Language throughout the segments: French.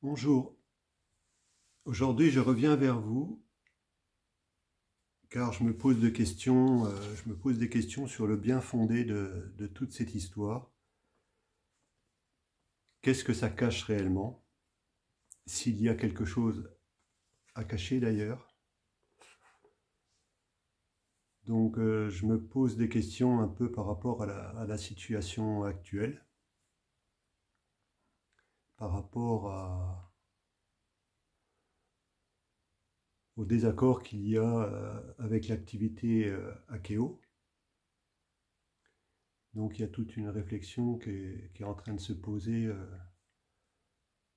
Bonjour, aujourd'hui je reviens vers vous car je me pose des questions, sur le bien fondé de toute cette histoire. Qu'est-ce que ça cache réellement? S'il y a quelque chose à cacher d'ailleurs. Donc je me pose des questions un peu par rapport à la situation actuelle, par rapport au désaccord qu'il y a avec l'activité Akeo. Donc il y a toute une réflexion qui est en train de se poser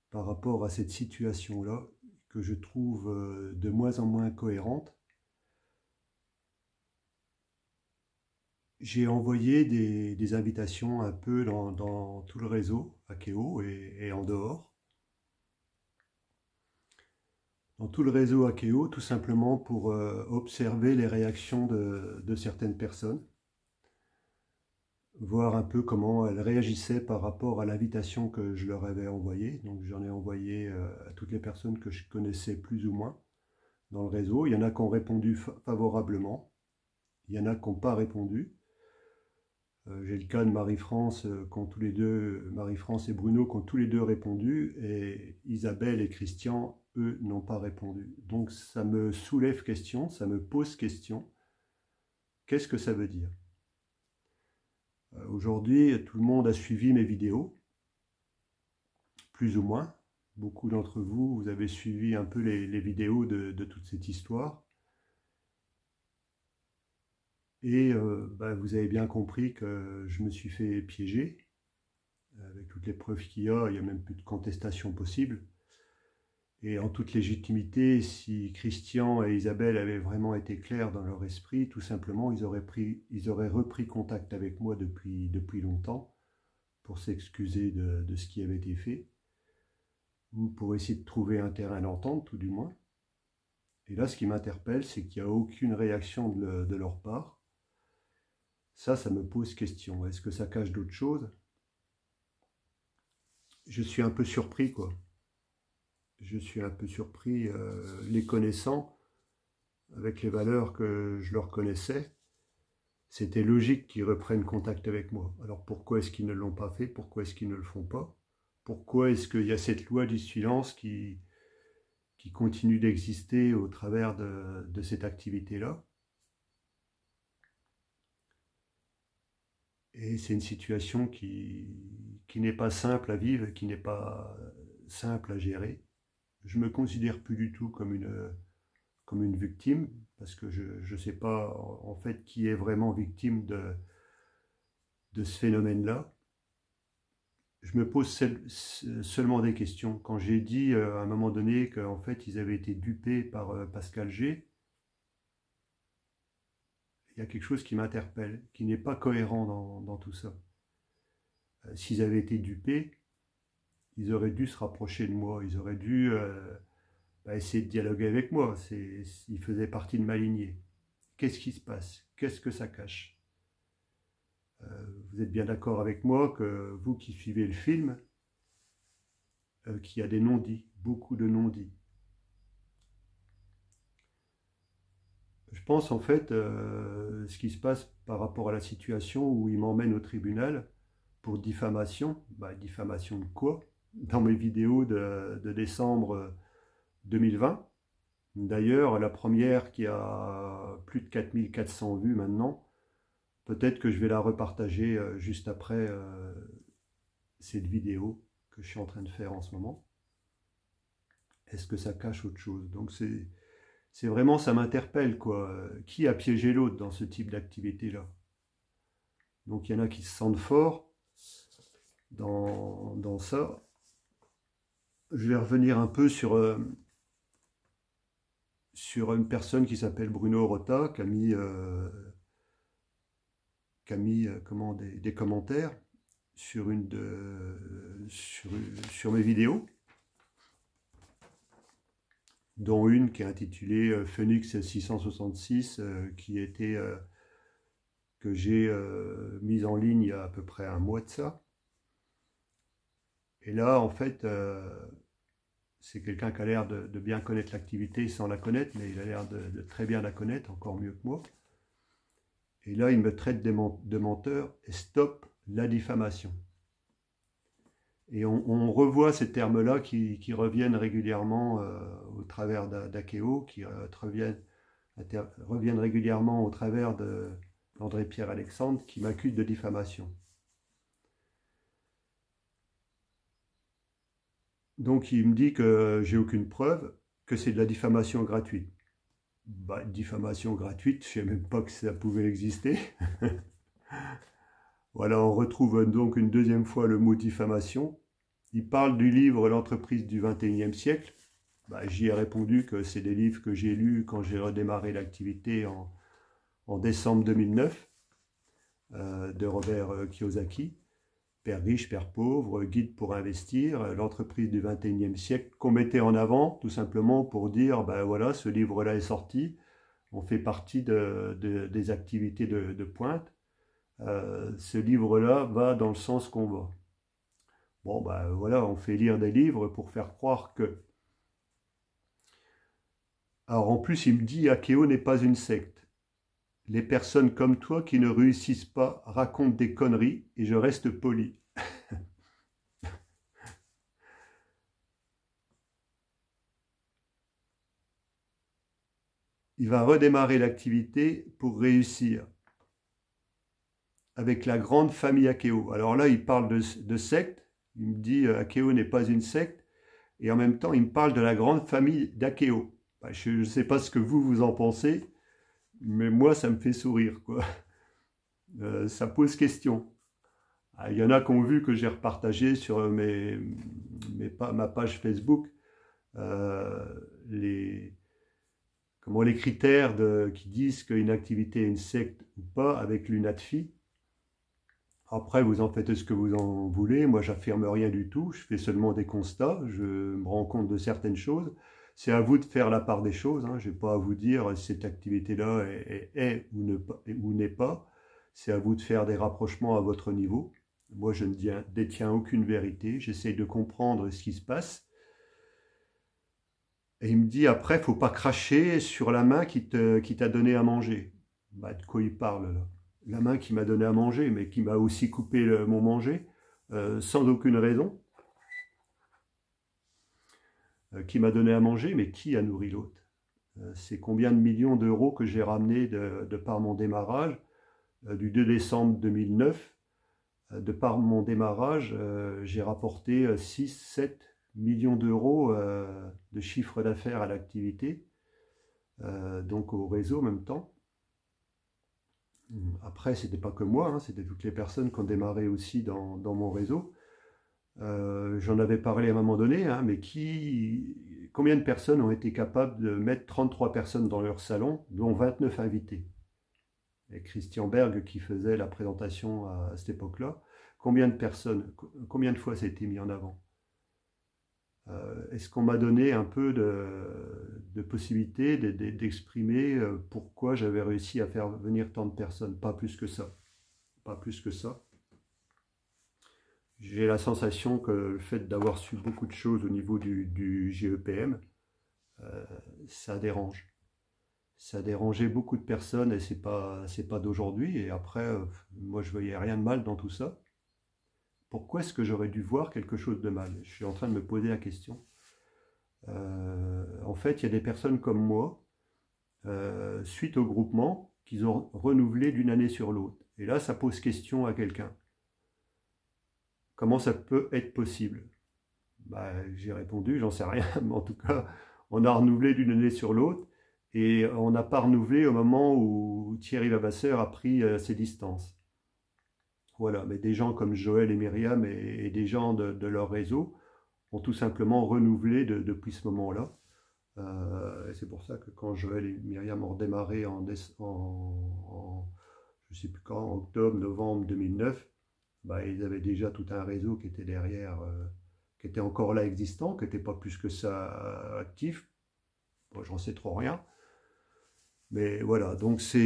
par rapport à cette situation-là, que je trouve de moins en moins cohérente. J'ai envoyé des invitations un peu dans tout le réseau Akeo et en dehors. Dans tout le réseau Akeo, tout simplement pour observer les réactions de certaines personnes, voir un peu comment elles réagissaient par rapport à l'invitation que je leur avais envoyée. Donc j'en ai envoyé à toutes les personnes que je connaissais plus ou moins dans le réseau. Il y en a qui ont répondu favorablement, il y en a qui n'ont pas répondu. J'ai le cas de Marie-France, Marie-France et Bruno qui ont tous les deux répondu, et Isabelle et Christian, eux, n'ont pas répondu. Donc ça me soulève question, ça me pose question. Qu'est-ce que ça veut dire? Aujourd'hui, tout le monde a suivi mes vidéos, plus ou moins. Beaucoup d'entre vous, vous avez suivi un peu les vidéos de toute cette histoire. Et vous avez bien compris que je me suis fait piéger. Avec toutes les preuves qu'il y a même plus de contestation possible. Et en toute légitimité, si Christian et Isabelle avaient vraiment été clairs dans leur esprit, tout simplement, ils auraient repris contact avec moi depuis longtemps pour s'excuser de ce qui avait été fait, ou pour essayer de trouver un terrain d'entente, tout du moins. Et là, ce qui m'interpelle, c'est qu'il n'y a aucune réaction de leur part. Ça me pose question. Est-ce que ça cache d'autres choses? Je suis un peu surpris, quoi. Je suis un peu surpris, les connaissant, avec les valeurs que je leur connaissais. C'était logique qu'ils reprennent contact avec moi. Alors pourquoi est-ce qu'ils ne l'ont pas fait? Pourquoi est-ce qu'ils ne le font pas? Pourquoi est-ce qu'il y a cette loi du silence qui continue d'exister au travers de cette activité-là? Et c'est une situation qui n'est pas simple à vivre, qui n'est pas simple à gérer. Je me considère plus du tout comme une victime, parce que je ne sais pas en fait qui est vraiment victime de ce phénomène-là. Je me pose seulement des questions. Quand j'ai dit à un moment donné qu'en fait ils avaient été dupés par Pascal G, il y a quelque chose qui m'interpelle, qui n'est pas cohérent dans tout ça. S'ils avaient été dupés, ils auraient dû se rapprocher de moi, ils auraient dû essayer de dialoguer avec moi. Ils faisaient partie de ma lignée. Qu'est-ce qui se passe? Qu'est-ce que ça cache? Vous êtes bien d'accord avec moi que vous qui suivez le film, qu'il y a des non-dits, beaucoup de non-dits. Je pense en fait ce qui se passe par rapport à la situation où il m'emmène au tribunal pour diffamation. Diffamation de quoi? Dans mes vidéos de décembre 2020. D'ailleurs, la première qui a plus de 4400 vues maintenant, peut-être que je vais la repartager juste après cette vidéo que je suis en train de faire en ce moment. Est-ce que ça cache autre chose? Donc c'est vraiment, ça m'interpelle, quoi. Qui a piégé l'autre dans ce type d'activité-là? Donc il y en a qui se sentent forts dans ça. Je vais revenir un peu sur une personne qui s'appelle Bruno Rota, qui a mis, des commentaires sur mes vidéos, dont une qui est intitulée Phoenix 666, que j'ai mise en ligne il y a à peu près un mois de ça. Et là, en fait, c'est quelqu'un qui a l'air de bien connaître l'activité sans la connaître, mais il a l'air de très bien la connaître, encore mieux que moi. Et là, il me traite de menteur et stop la diffamation. Et on revoit ces termes-là qui reviennent régulièrement au travers d'Akeo, qui reviennent régulièrement au travers d'André-Pierre Alexandre, qui m'accuse de diffamation. Donc il me dit que j'ai aucune preuve, que c'est de la diffamation gratuite. Bah, diffamation gratuite, je ne savais même pas que ça pouvait exister. Voilà, on retrouve donc une deuxième fois le mot diffamation. Il parle du livre L'entreprise du XXIe siècle. Bah, j'y ai répondu que c'est des livres que j'ai lus quand j'ai redémarré l'activité en décembre 2009, de Robert Kiyosaki. Père riche, Père pauvre, guide pour investir, l'entreprise du XXIe siècle, qu'on mettait en avant tout simplement pour dire, ben voilà, ce livre-là est sorti, on fait partie des activités de pointe, ce livre-là va dans le sens qu'on va. Bon, ben voilà, on fait lire des livres pour faire croire que... Alors en plus, il me dit, Akeo n'est pas une secte. Les personnes comme toi qui ne réussissent pas racontent des conneries et je reste poli. Il va redémarrer l'activité pour réussir avec la grande famille Akeo. Alors là, il parle de secte. Il me dit Akeo n'est pas une secte. Et en même temps, il me parle de la grande famille d'Akeo. Ben, je ne sais pas ce que vous en pensez, mais moi, ça me fait sourire, quoi. Ça pose question. Il y en a qui ont vu que j'ai repartagé sur ma page Facebook les critères qui disent qu'une activité est une secte ou pas avec l'UNATFI. Après, vous en faites ce que vous en voulez. Moi, j'affirme rien du tout. Je fais seulement des constats. Je me rends compte de certaines choses. C'est à vous de faire la part des choses. Hein. Je n'ai pas à vous dire si cette activité-là est ou n'est pas. C'est à vous de faire des rapprochements à votre niveau. Moi, je ne détiens aucune vérité. J'essaye de comprendre ce qui se passe. Et il me dit après, il ne faut pas cracher sur la main qui t'a donné à manger. Bah, de quoi il parle là? La main qui m'a donné à manger, mais qui m'a aussi coupé mon manger, sans aucune raison. Qui m'a donné à manger, mais qui a nourri l'autre? C'est combien de millions d'euros que j'ai ramené de par mon démarrage, du 2 décembre 2009. De par mon démarrage, j'ai rapporté 6-7 millions d'euros de chiffre d'affaires à l'activité, donc au réseau en même temps. Après, c'était pas que moi, hein, c'était toutes les personnes qui ont démarré aussi dans mon réseau. J'en avais parlé à un moment donné, hein, mais combien de personnes ont été capables de mettre 33 personnes dans leur salon, dont 29 invités? Et Christian Berg qui faisait la présentation à cette époque-là, combien de personnes, combien de fois ça a été mis en avant? Est-ce qu'on m'a donné un peu de possibilité d'exprimer pourquoi j'avais réussi à faire venir tant de personnes? Pas plus que ça. Pas plus que ça. J'ai la sensation que le fait d'avoir su beaucoup de choses au niveau du GEPM, ça dérange. Ça a dérangé beaucoup de personnes et c'est pas d'aujourd'hui. Et après, moi je voyais rien de mal dans tout ça. Pourquoi est-ce que j'aurais dû voir quelque chose de mal? Je suis en train de me poser la question. En fait, il y a des personnes comme moi, suite au groupement, qu'ils ont renouvelé d'une année sur l'autre. Et là, ça pose question à quelqu'un. Comment ça peut être possible? Bah, j'ai répondu, j'en sais rien, mais en tout cas, on a renouvelé d'une année sur l'autre et on n'a pas renouvelé au moment où Thierry Vavasseur a pris ses distances. Voilà, mais des gens comme Joël et Myriam et des gens de leur réseau ont tout simplement renouvelé depuis ce moment-là. Et c'est pour ça que quand Joël et Myriam ont redémarré je ne sais plus quand, en octobre, novembre 2009, bah, ils avaient déjà tout un réseau qui était derrière, qui était encore là existant, qui n'était pas plus que ça actif. Bon, j'en sais trop rien. Mais voilà, donc ça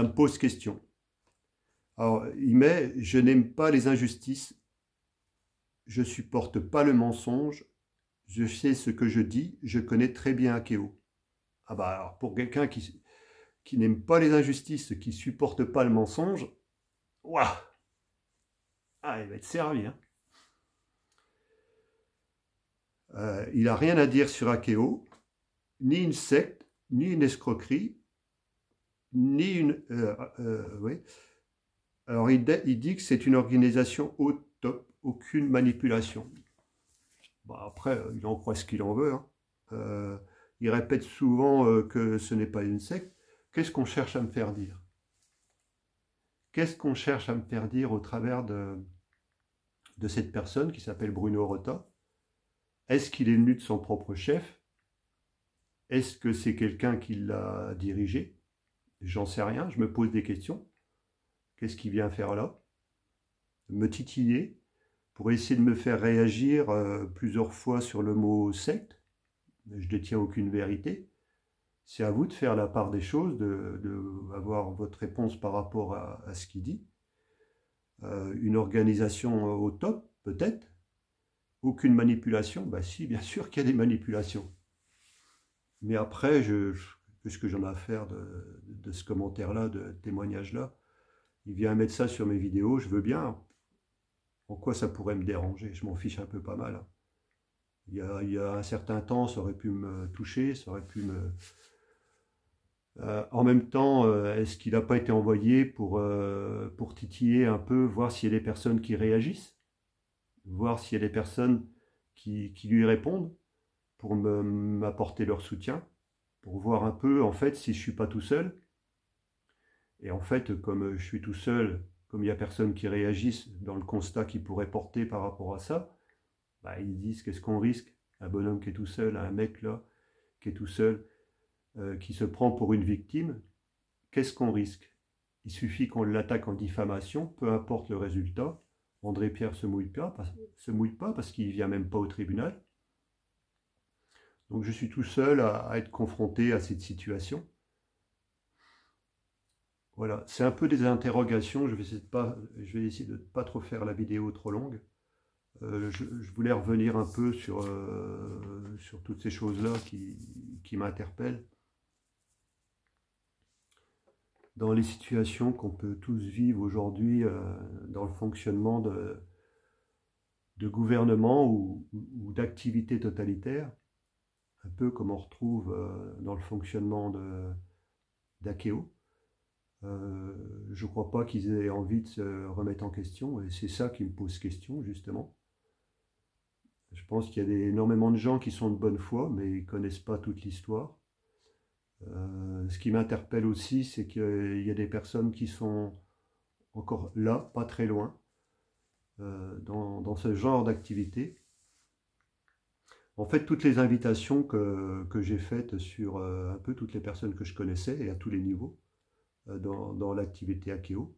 me pose question. Alors, il met « Je n'aime pas les injustices. je supporte pas le mensonge, je sais ce que je dis, je connais très bien Akeo. Ah bah alors pour quelqu'un qui n'aime pas les injustices, qui supporte pas le mensonge, waouh, ah, il va être servi. Hein. Il n'a rien à dire sur Akeo, ni une secte, ni une escroquerie, ni une... oui. Alors il dit que c'est une organisation au top, aucune manipulation. Bah, après, il en croit ce qu'il en veut. Hein. Il répète souvent que ce n'est pas une secte. Qu'est-ce qu'on cherche à me faire dire? Qu'est-ce qu'on cherche à me faire dire au travers de cette personne qui s'appelle Bruno Rota? Est-ce qu'il est venu de son propre chef? Est-ce que c'est quelqu'un qui l'a dirigé? J'en sais rien, je me pose des questions. Qu'est-ce qu'il vient faire là? Me titiller pour essayer de me faire réagir plusieurs fois sur le mot secte. Je ne détiens aucune vérité. C'est à vous de faire la part des choses, avoir votre réponse par rapport à ce qu'il dit. Une organisation au top, peut-être. Aucune manipulation, bah si, bien sûr qu'il y a des manipulations. Mais après, qu'est-ce que j'en ai à faire de ce commentaire-là, de témoignage-là? Il vient mettre ça sur mes vidéos, je veux bien. En quoi ça pourrait me déranger? Je m'en fiche un peu pas mal. Il y a un certain temps, ça aurait pu me toucher, ça aurait pu me... en même temps, est-ce qu'il n'a pas été envoyé pour titiller un peu, voir s'il y a des personnes qui réagissent, voir s'il y a des personnes qui lui répondent, pour m'apporter leur soutien, pour voir un peu, en fait, si je ne suis pas tout seul. Et en fait, comme je suis tout seul, comme il n'y a personne qui réagisse dans le constat qu'il pourrait porter par rapport à ça, bah, ils disent qu'est-ce qu'on risque? Un bonhomme qui est tout seul, un mec là, qui est tout seul, qui se prend pour une victime, qu'est-ce qu'on risque? Il suffit qu'on l'attaque en diffamation, peu importe le résultat. André Pierre se mouille pas parce qu'il ne vient même pas au tribunal. Donc je suis tout seul à être confronté à cette situation. Voilà, c'est un peu des interrogations, je vais essayer de ne pas trop faire la vidéo trop longue. Je voulais revenir un peu sur toutes ces choses-là qui m'interpellent. Dans les situations qu'on peut tous vivre aujourd'hui dans le fonctionnement de gouvernement ou d'activités totalitaires, un peu comme on retrouve dans le fonctionnement d'Akeo. Je ne crois pas qu'ils aient envie de se remettre en question, et c'est ça qui me pose question, justement. Je pense qu'il y a énormément de gens qui sont de bonne foi, mais ils ne connaissent pas toute l'histoire. Ce qui m'interpelle aussi, c'est qu'il y a des personnes qui sont encore là, pas très loin, dans ce genre d'activité. En fait, toutes les invitations que j'ai faites sur un peu toutes les personnes que je connaissais, et à tous les niveaux, dans l'activité Akeo,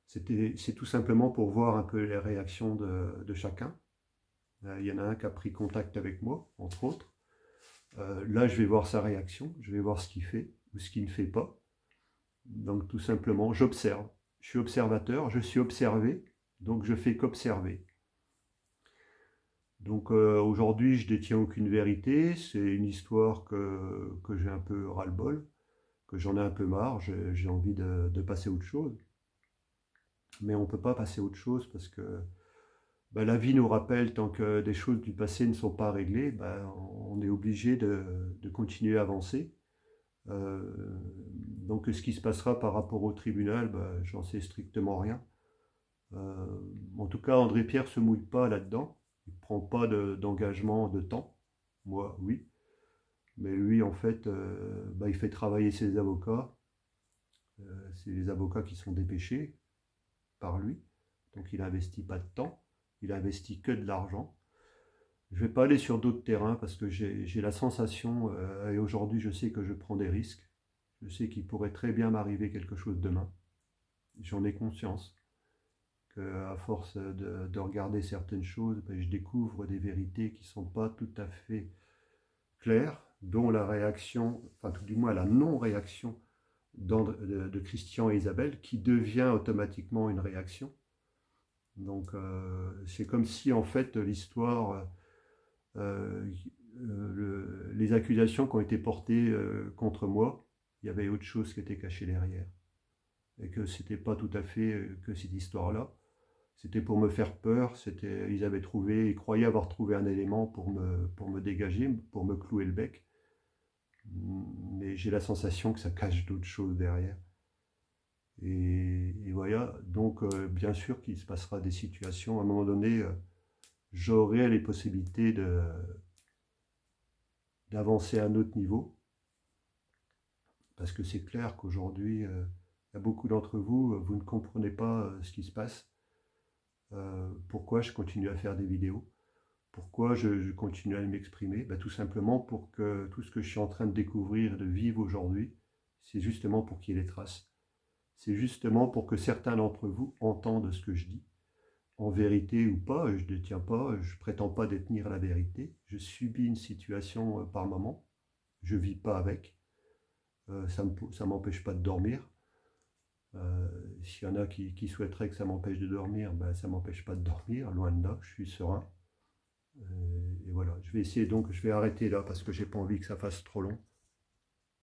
c'est tout simplement pour voir un peu les réactions de chacun. Il y en a un qui a pris contact avec moi, entre autres. Là, je vais voir sa réaction, je vais voir ce qu'il fait ou ce qu'il ne fait pas. Donc, tout simplement, j'observe. Je suis observateur, je suis observé, donc je fais qu'observer. Donc, aujourd'hui, je ne détiens aucune vérité. C'est une histoire que j'ai un peu ras-le-bol, que j'en ai un peu marre. J'ai envie de passer à autre chose. Mais on ne peut pas passer à autre chose parce que ben, la vie nous rappelle, tant que des choses du passé ne sont pas réglées, ben, on est obligé de continuer à avancer. Donc ce qui se passera par rapport au tribunal, ben, j'en sais strictement rien. En tout cas, André Pierre ne se mouille pas là-dedans. Il ne prend pas d'engagement de temps. Moi, oui. Mais lui, en fait, ben, il fait travailler ses avocats. C'est les avocats qui sont dépêchés par lui. Donc il n'investit pas de temps. Il investit que de l'argent. Je ne vais pas aller sur d'autres terrains parce que j'ai la sensation, et aujourd'hui je sais que je prends des risques. Je sais qu'il pourrait très bien m'arriver quelque chose demain. J'en ai conscience qu'à force de regarder certaines choses, ben, je découvre des vérités qui ne sont pas tout à fait claires, dont la réaction, enfin tout du moins la non-réaction de Christian et Isabelle, qui devient automatiquement une réaction. Donc c'est comme si en fait l'histoire, euh, les accusations qui ont été portées contre moi, il y avait autre chose qui était caché derrière. Et que c'était pas tout à fait que cette histoire-là. C'était pour me faire peur, ils avaient trouvé, ils croyaient avoir trouvé un élément pour me dégager, pour me clouer le bec. Mais j'ai la sensation que ça cache d'autres choses derrière. Et voilà, donc bien sûr qu'il se passera des situations, à un moment donné, j'aurai les possibilités d'avancer à un autre niveau, parce que c'est clair qu'aujourd'hui, il y a beaucoup d'entre vous, vous ne comprenez pas ce qui se passe, pourquoi je continue à faire des vidéos, pourquoi je continue à m'exprimer, ben, tout simplement pour que tout ce que je suis en train de découvrir, de vivre aujourd'hui, c'est justement pour qu'il y ait des traces. C'est justement pour que certains d'entre vous entendent ce que je dis. En vérité ou pas, je ne détiens pas, je ne prétends pas détenir la vérité. Je subis une situation par moment, je ne vis pas avec. Ça ne m'empêche pas de dormir. S'il y en a qui souhaiteraient que ça m'empêche de dormir, ben, ça ne m'empêche pas de dormir, loin de là, je suis serein. Et voilà, je vais essayer donc, je vais arrêter là parce que j'ai pas envie que ça fasse trop long.